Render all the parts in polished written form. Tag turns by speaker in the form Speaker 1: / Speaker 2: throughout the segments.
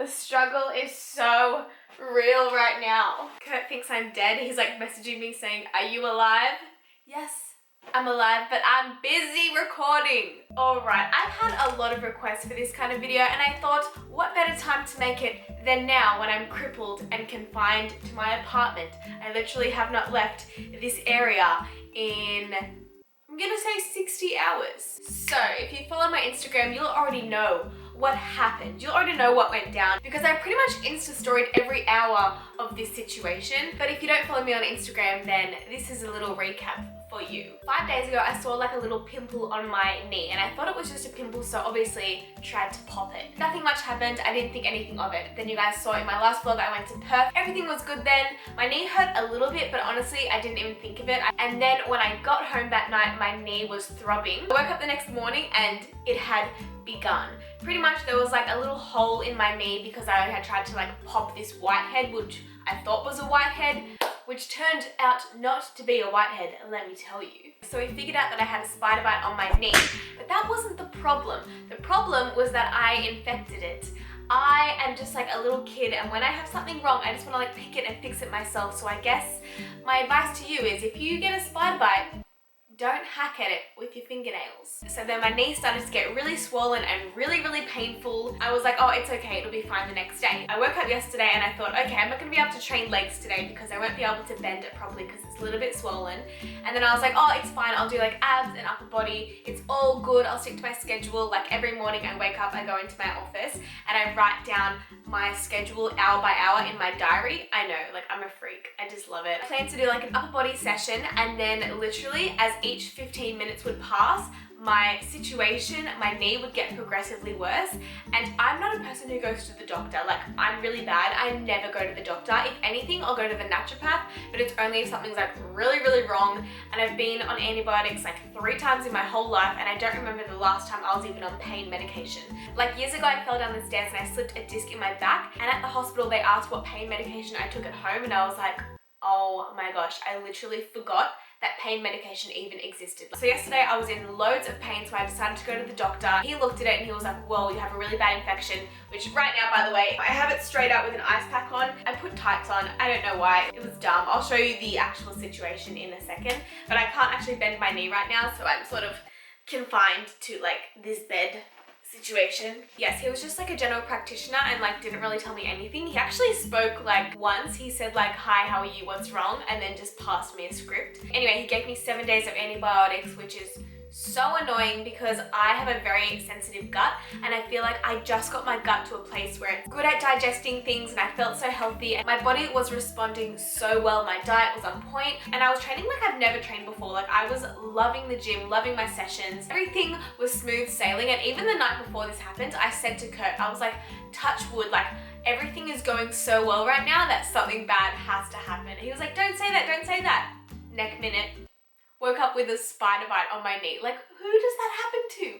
Speaker 1: The struggle is so real right now. Kurt thinks I'm dead. He's like messaging me saying, "Are you alive?" Yes, I'm alive, but I'm busy recording. Alright, I've had a lot of requests for this kind of video, and I thought, what better time to make it than now when I'm crippled and confined to my apartment. I literally have not left this area in, I'm gonna say 60 hours. So if you follow my Instagram, you'll already know what happened. You'll already know what went down because I pretty much Insta-storied every hour of this situation. But if you don't follow me on Instagram, then this is a little recap for you. 5 days ago, I saw like a little pimple on my knee and I thought it was just a pimple, so obviously tried to pop it. Nothing much happened. I didn't think anything of it. Then you guys saw in my last vlog, I went to Perth. Everything was good then. My knee hurt a little bit, but honestly, I didn't even think of it. And then when I got home that night, my knee was throbbing. I woke up the next morning and it had begun. Pretty much there was like a little hole in my knee because I had tried to like pop this whitehead, which I thought was a whitehead, which turned out not to be a whitehead, let me tell you. So we figured out that I had a spider bite on my knee, but that wasn't the problem. The problem was that I infected it. I am just like a little kid, and when I have something wrong, I just want to like pick it and fix it myself. So I guess my advice to you is if you get a spider bite, don't hack at it with your fingernails. So then my knee started to get really swollen and really painful. I was like, oh, it's okay, it'll be fine the next day. I woke up yesterday and I thought, okay, I'm not gonna be able to train legs today because I won't be able to bend it properly because it's a little bit swollen. And then I was like, oh, it's fine, I'll do like abs and upper body. It's all good, I'll stick to my schedule. Like every morning I wake up, I go into my office and I write down my schedule hour by hour in my diary. I know, like I'm a freak, I just love it. I plan to do like an upper body session, and then literally as each 15 minutes would pass, my situation, my knee would get progressively worse. And I'm not a person who goes to the doctor. Like, I'm really bad. I never go to the doctor. If anything, I'll go to the naturopath, but it's only if something's like really wrong. And I've been on antibiotics like 3 times in my whole life, and I don't remember the last time I was even on pain medication. Like years ago, I fell down the stairs and I slipped a disc in my back, and at the hospital they asked what pain medication I took at home, and I was like, oh my gosh, I literally forgot that pain medication even existed. So yesterday I was in loads of pain, so I decided to go to the doctor. He looked at it and he was like, well, you have a really bad infection, which right now, by the way, I have it straight up with an ice pack on. I put tights on. I don't know why. It was dumb. I'll show you the actual situation in a second, but I can't actually bend my knee right now, so I'm sort of confined to like this bed situation. Yes, he was just like a general practitioner and like didn't really tell me anything. He actually spoke like once. He said like, hi, how are you, what's wrong, and then just passed me a script. Anyway, he gave me 7 days of antibiotics, which is so annoying because I have a very sensitive gut, and I feel like I just got my gut to a place where it's good at digesting things, and I felt so healthy and my body was responding so well. My diet was on point and I was training like I've never trained before. Like I was loving the gym, loving my sessions. Everything was smooth sailing, and even the night before this happened, I said to Kurt, I was like, touch wood, like everything is going so well right now that something bad has to happen. And he was like, don't say that, don't say that. Next minute, woke up with a spider bite on my knee. Like, who does that happen to?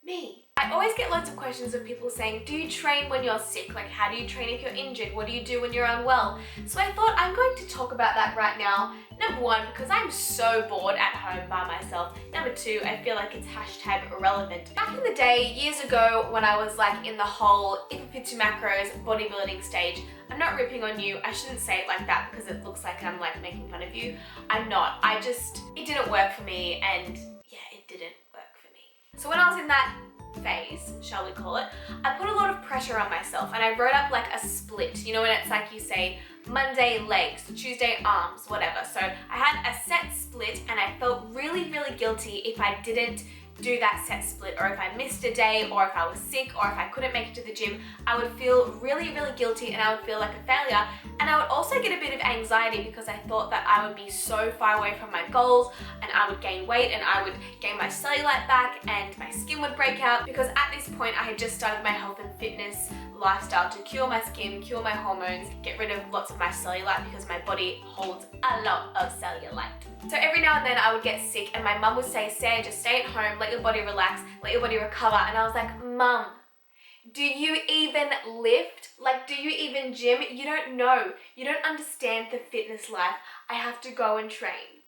Speaker 1: Me. I always get loads of questions of people saying, do you train when you're sick? Like, how do you train if you're injured? What do you do when you're unwell? So I thought I'm going to talk about that right now. Number 1, because I'm so bored at home by myself. Number 2, I feel like it's hashtag irrelevant. Back in the day, years ago, when I was like in the whole if it fits your macros bodybuilding stage, I'm not ripping on you. I shouldn't say it like that because it looks like I'm like making fun of you. I'm not. It didn't work for me, and yeah, it didn't work for me. So when I was in that phase, shall we call it, I put a lot of pressure on myself, and I wrote up like a split. You know, when it's like you say Monday legs, Tuesday arms, whatever. So I had a set split, and I felt really guilty if I didn't do that set split, or if I missed a day, or if I was sick, or if I couldn't make it to the gym. I would feel really guilty, and I would feel like a failure. And I would also get a bit of anxiety because I thought that I would be so far away from my goals, and I would gain weight, and I would gain my cellulite back, and my skin would break out, because at this point I had just started my health and fitness lifestyle to cure my skin, cure my hormones, get rid of lots of my cellulite because my body holds a lot of cellulite. So every now and then I would get sick, and my mum would say, Sarah, just stay at home, let your body relax, let your body recover. And I was like, Mum, do you even lift? Like, do you even gym? You don't know. You don't understand the fitness life. I have to go and train.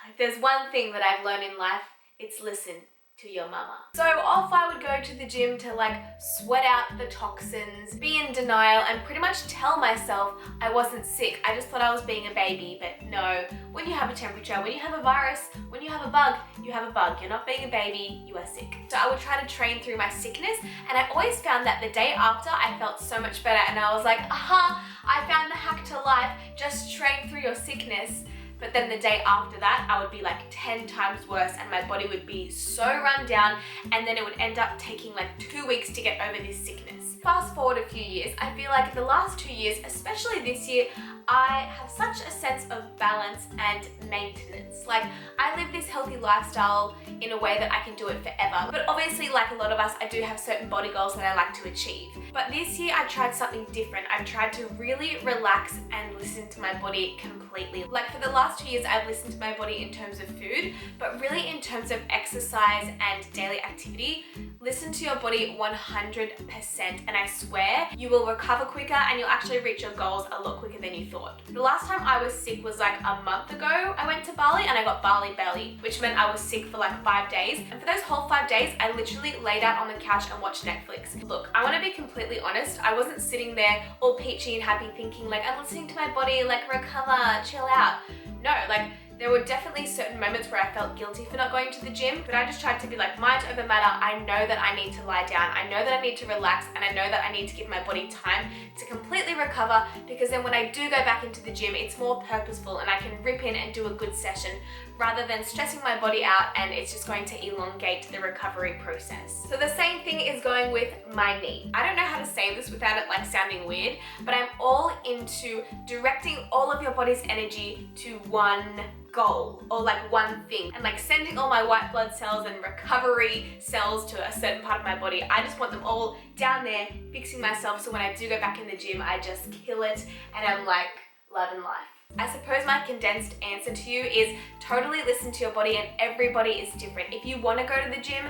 Speaker 1: If there's one thing that I've learned in life, it's listen to your mama. So off I would go to the gym to like sweat out the toxins, be in denial, and pretty much tell myself I wasn't sick. I just thought I was being a baby, but no. When you have a temperature, when you have a virus, when you have a bug, you have a bug. You're not being a baby, you are sick. So I would try to train through my sickness, and I always found that the day after I felt so much better, and I was like, aha, I found the hack to life, just train through your sickness. But then the day after that, I would be like 10 times worse and my body would be so run down, and then it would end up taking like 2 weeks to get over this sickness. Fast forward a few years, I feel like the last 2 years, especially this year, I have such a sense of balance and maintenance. Like, I live this healthy lifestyle in a way that I can do it forever. But obviously, like a lot of us, I do have certain body goals that I like to achieve. But this year, I tried something different. I've tried to really relax and listen to my body completely. Like for the last 2 years, I've listened to my body in terms of food, but really in terms of exercise and daily activity. Listen to your body 100%, and I swear you will recover quicker and you'll actually reach your goals a lot quicker than you thought. The last time I was sick was like a month ago. I went to Bali and I got Bali belly, which meant I was sick for like 5 days. And for those whole 5 days, I literally laid out on the couch and watched Netflix. Look, I want to be completely honest. I wasn't sitting there all peachy and happy thinking like, I'm listening to my body, like recover, chill out. No, like there were definitely certain moments where I felt guilty for not going to the gym, but I just tried to be like, mind over matter. I know that I need to lie down. I know that I need to relax, and I know that I need to give my body time to completely recover, because then when I do go back into the gym, it's more purposeful and I can rip in and do a good session rather than stressing my body out and it's just going to elongate the recovery process. So the same thing is going with my knee. I don't know how to say this without it like sounding weird, but I'm all into directing all of your body's energy to one goal or like one thing, and like sending all my white blood cells and recovery cells to a certain part of my body. I just want them all down there fixing myself, so when I do go back in the gym, I just kill it and I'm like loving life. I suppose my condensed answer to you is totally listen to your body, and everybody is different. If you want to go to the gym,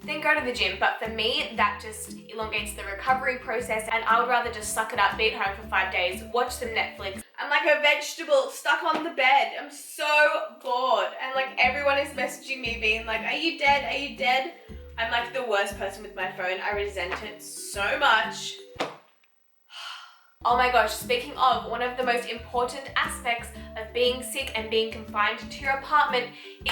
Speaker 1: then go to the gym. But for me, that just elongates the recovery process, and I would rather just suck it up, be at home for 5 days, watch some Netflix. I'm like a vegetable stuck on the bed. I'm so bored. And like everyone is messaging me being like, are you dead? Are you dead? I'm like the worst person with my phone. I resent it so much. Oh my gosh, speaking of, one of the most important aspects of being sick and being confined to your apartment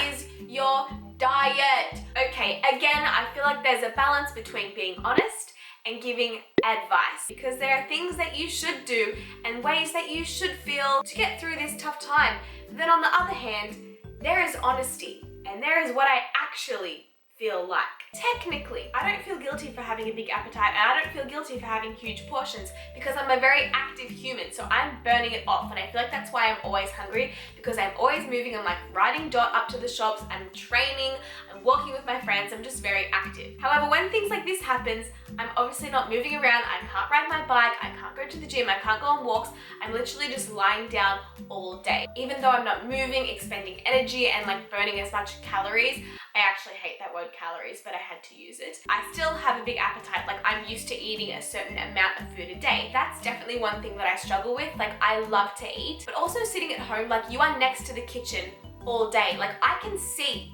Speaker 1: is your diet. Okay, again, I feel like there's a balance between being honest and giving advice, because there are things that you should do and ways that you should feel to get through this tough time. But then on the other hand, there is honesty, and there is what I actually feel like. Technically, I don't feel guilty for having a big appetite, and I don't feel guilty for having huge portions, because I'm a very active human, so I'm burning it off, and I feel like that's why I'm always hungry, because I'm always moving. I'm like riding dot up to the shops, I'm training, I'm walking with my friends, I'm just very active. However, when things like this happens, I'm obviously not moving around, I can't ride my bike, I can't go to the gym, I can't go on walks, I'm literally just lying down all day. Even though I'm not moving, expending energy, and like burning as much calories, I actually hate that word calories, but I had to use it. I still have a big appetite, like I'm used to eating a certain amount of food a day. That's definitely one thing that I struggle with. Like I love to eat, but also sitting at home, like you are next to the kitchen all day. Like I can see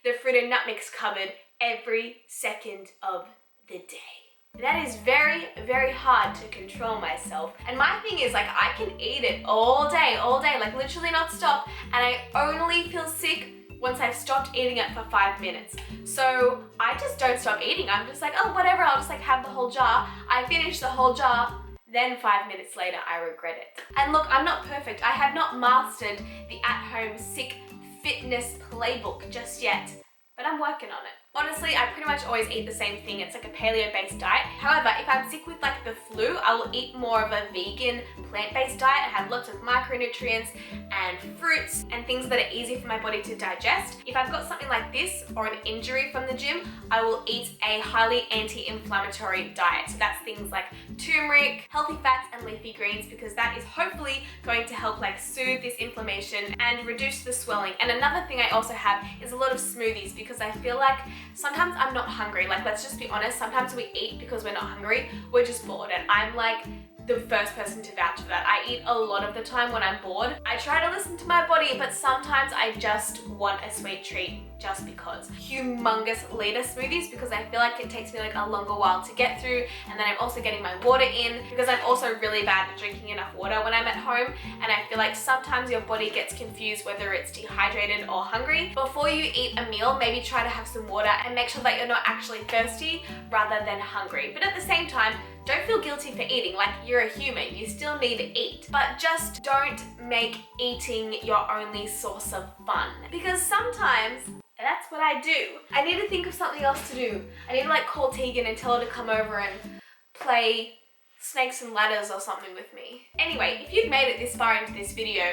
Speaker 1: the fruit and nut mix cupboard every second of the day. That is very, very hard to control myself. And my thing is like I can eat it all day, like literally not stop, and I only feel sick once I've stopped eating it for 5 minutes. So I just don't stop eating. I'm just like, oh, whatever, I'll just like have the whole jar. I finish the whole jar, then 5 minutes later, I regret it. And look, I'm not perfect. I have not mastered the at-home sick fitness playbook just yet, but I'm working on it. Honestly, I pretty much always eat the same thing. It's like a paleo-based diet. However, if I'm sick with like the flu, I will eat more of a vegan, plant-based diet. I have lots of micronutrients and fruits and things that are easy for my body to digest. If I've got something like this or an injury from the gym, I will eat a highly anti-inflammatory diet. So that's things like turmeric, healthy fats, and leafy greens, because that is hopefully going to help like soothe this inflammation and reduce the swelling. And another thing I also have is a lot of smoothies, because I feel like sometimes I'm not hungry. Like, let's just be honest, sometimes we eat because we're not hungry, we're just bored, and I'm like the first person to vouch for that. I eat a lot of the time when I'm bored. I try to listen to my body, but sometimes I just want a sweet treat just because. Humongous liter smoothies because I feel like it takes me like a longer while to get through, and then I'm also getting my water in because I'm also really bad at drinking enough water when I'm at home, and I feel like sometimes your body gets confused whether it's dehydrated or hungry. Before you eat a meal, maybe try to have some water and make sure that you're not actually thirsty rather than hungry. But at the same time, don't feel guilty for eating. Like, you're a human, you still need to eat. But just don't make eating your only source of fun. Because sometimes that's what I do. I need to think of something else to do. I need to like call Tegan and tell her to come over and play snakes and ladders or something with me. Anyway, if you've made it this far into this video,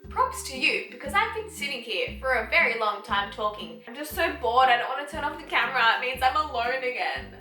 Speaker 1: props to you, because I've been sitting here for a very long time talking. I'm just so bored, I don't want to turn off the camera. It means I'm alone again.